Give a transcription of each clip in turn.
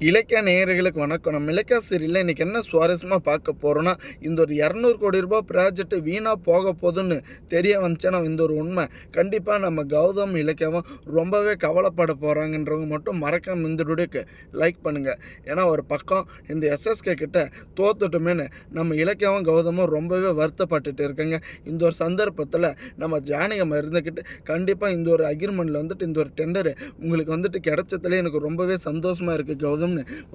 இலக்கிய நேயர்களுக்கு வணக்கம். நம்ம இலக்கிய சீரியலில் இன்றைக்கி என்ன சுவாரஸ்யமாக பார்க்க போகிறோன்னா, இந்த ஒரு 200 கோடி ரூபாய் ப்ராஜெக்ட் வீணாக போக போகுதுன்னு தெரிய வந்துச்சுன்னா இந்த ஒரு உண்மை கண்டிப்பாக நம்ம கௌதம் இலக்கியாவும் ரொம்பவே கவலைப்பட போகிறாங்கன்றவங்க மட்டும் மறக்காம இந்த வீடியோக்கு லைக் பண்ணுங்கள். ஏன்னா ஒரு பக்கம் இந்த எஸ்எஸ்கே கிட்ட தோத்துட்டோமேனு நம்ம இலக்கியாவும் கௌதமும் ரொம்பவே வருத்தப்பட்டுட்டு இருக்காங்க. இந்த ஒரு சந்தர்ப்பத்தில் நம்ம ஜானகம்மா இருந்துக்கிட்டு கண்டிப்பாக இந்த ஒரு அக்ரிமெண்ட்டில் வந்துட்டு இந்த ஒரு டெண்டரு உங்களுக்கு வந்துட்டு கிடைச்சதுலேயே எனக்கு ரொம்பவே சந்தோஷமாக இருக்குது கௌதம்.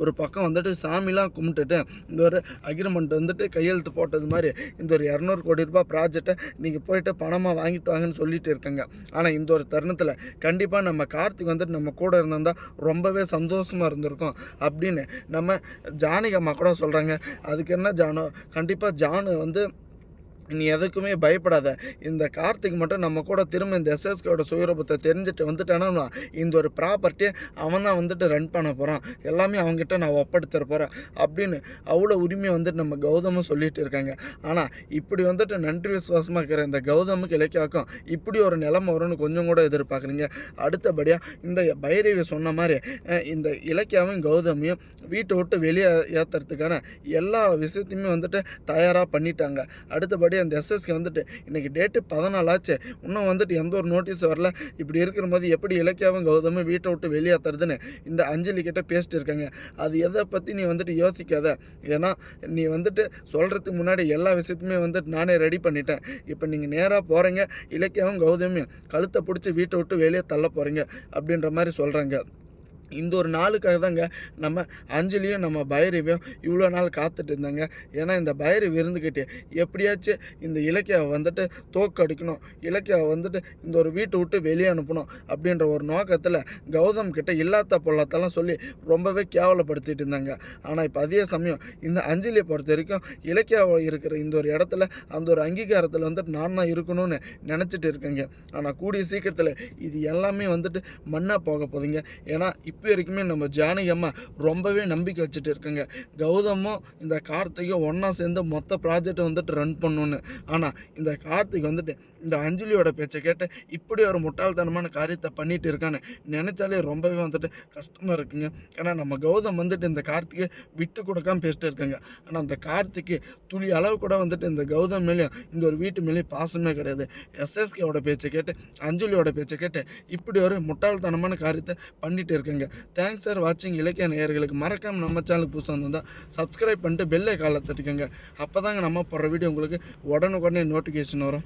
ஒரு பக்கம் வந்துட்டு சாமிலாம் கும்பிட்டுட்டு இந்த ஒரு அக்ரிமெண்ட் வந்துட்டு கையெழுத்து போட்டது மாதிரி இந்த ஒரு 200 கோடி ரூபாய் ப்ராஜெக்டை நீங்கள் போயிட்டு பணமாக வாங்கிட்டு வாங்கன்னு சொல்லிட்டு இருக்காங்க. ஆனால் இந்த ஒரு தருணத்தில் கண்டிப்பாக நம்ம கார்த்திக் வந்துட்டு நம்ம கூட இருந்திருந்தால் ரொம்பவே சந்தோஷமாக இருந்திருக்கும் அப்படின்னு நம்ம ஜானகம்மா கூட சொல்கிறாங்க. அதுக்கு என்ன ஜானு, கண்டிப்பாக ஜானு வந்து நீ எதுக்குமே பயப்படாத. இந்த கார்த்திக் மட்டும் நம்ம கூட திரும்ப இந்த எஸ்எஸ்கேயோட சுயரூபத்தை தெரிஞ்சுட்டு வந்துட்டானா இந்த ஒரு ப்ராப்பர்ட்டியை அவன் தான் வந்துட்டு ரன் பண்ண போகிறான், எல்லாமே அவங்ககிட்ட நான் ஒப்படைச்சிட போகிறேன் அப்படின்னு அவ்வளோ உரிமையை வந்துட்டு நம்ம கௌதமும் சொல்லிட்டு இருக்காங்க. ஆனால் இப்படி வந்துட்டு நன்றி விசுவாசமாக இருக்கிற இந்த கௌதமுக்கு இலக்கியாக்கும் இப்படி ஒரு நிலைமை வரும்னு கொஞ்சம் கூட எதிர்பார்க்குறீங்க. அடுத்தபடியாக இந்த பைரவி சொன்ன மாதிரி இந்த இலக்கியாவையும் கௌதமையும் வீட்டை விட்டு வெளியே ஏற்றுறதுக்கான எல்லா விஷயத்தையுமே வந்துட்டு தயாராக பண்ணிட்டாங்க. அடுத்தபடி அந்த எஸ்எஸ்கே வந்துட்டு இன்றைக்கி டேட்டு 14 ஆச்சு, இன்னும் வந்துட்டு எந்த ஒரு நோட்டீஸ் வரல. இப்படி இருக்கிற போது எப்படி இலக்கியாவும் கௌதமும் வீட்டை விட்டு வெளியேற்றுறதுன்னு இந்த அஞ்சலி கிட்ட பேசிட்டு இருக்காங்க. அது எதை பற்றி நீ வந்துட்டு யோசிக்காத, ஏன்னா நீ வந்துட்டு சொல்கிறதுக்கு முன்னாடி எல்லா விஷயத்தையுமே வந்துட்டு நானே ரெடி பண்ணிட்டேன். இப்போ நீங்கள் நேராக போகிறீங்க, இலக்கியாவும் கௌதமியும் கழுத்தை பிடிச்சி வீட்டை விட்டு வெளியே தள்ள போகிறீங்க அப்படின்ற மாதிரி சொல்கிறாங்க. இந்த ஒரு நாளுக்காக தாங்க நம்ம அஞ்சலியும் நம்ம பைரவியும் இவ்வளோ நாள் காத்துட்டு இருந்தாங்க. ஏன்னா இந்த பைரவி இருந்துக்கிட்டே எப்படியாச்சும் இந்த இலக்கியாவை வந்துட்டு தோக்கடிக்கணும், இலக்கியாவை வந்துட்டு இந்த ஒரு வீட்டை விட்டு வெளியே அனுப்பணும் அப்படின்ற ஒரு நோக்கத்தில் கௌதம் கிட்ட இல்லாத பொல்லாத்தெல்லாம் சொல்லி ரொம்பவே கேவலப்படுத்திட்டு இருந்தாங்க. ஆனால் இப்போ அதே சமயம் இந்த அஞ்சலியை பொறுத்த வரைக்கும் இலக்கியாவை இருக்கிற இந்த ஒரு இடத்துல அந்த ஒரு அங்கீகாரத்தில் வந்துட்டு நான் தான் இருக்கணும்னு நினச்சிட்டு இருக்கேங்க. ஆனால் கூடிய சீக்கிரத்தில் இது எல்லாமே வந்துட்டு மண்ணாக போக போகுதுங்க. ஏன்னா இப்போ வரைக்குமே நம்ம ஜானகம்மா ரொம்பவே நம்பிக்கை வச்சுட்டு இருக்காங்க, கௌதமும் இந்த கார்த்திக்கும் ஒன்றா சேர்ந்து மொத்த ப்ராஜெக்டை வந்துட்டு ரன் பண்ணணுன்னு. ஆனால் இந்த கார்த்திக் வந்துட்டு இந்த அஞ்சலியோட பேச்சை கேட்டு இப்படி ஒரு முட்டாள்தனமான காரியத்தை பண்ணிட்டு இருக்கான்னு நினச்சாலே ரொம்பவே வந்துட்டு கஷ்டமாக இருக்குங்க. ஏன்னா நம்ம கௌதம் வந்துட்டு இந்த கார்த்திகை விட்டு கொடுக்காம பேசிட்டு இருக்காங்க. ஆனால் அந்த கார்த்திக்கு துளி அளவு கூட வந்துட்டு இந்த கௌதம் மேலேயும் இந்த ஒரு வீட்டு மேலேயும் பாசமே கிடையாது. எஸ்எஸ்கேவோட பேச்சை கேட்டு அஞ்சலியோட பேச்சை கேட்டு இப்படி ஒரு முட்டாள்தனமான காரியத்தை பண்ணிட்டு இருக்காங்க. தேங்க்ஸ் ஃபார் வாட்சிங். இலக்கிய நேயர்களுக்கு மறக்காமல் நம்ம சேனலுக்கு புதுசாக வந்தால் சப்ஸ்கிரைப் பண்ணிட்டு பெல்லை காலை தட்டிக்கோங்க. அப்போ தாங்க நம்ம போடுற வீடியோ உங்களுக்கு உடனுக்குடனே நோட்டிஃபிகேஷன் வரும்.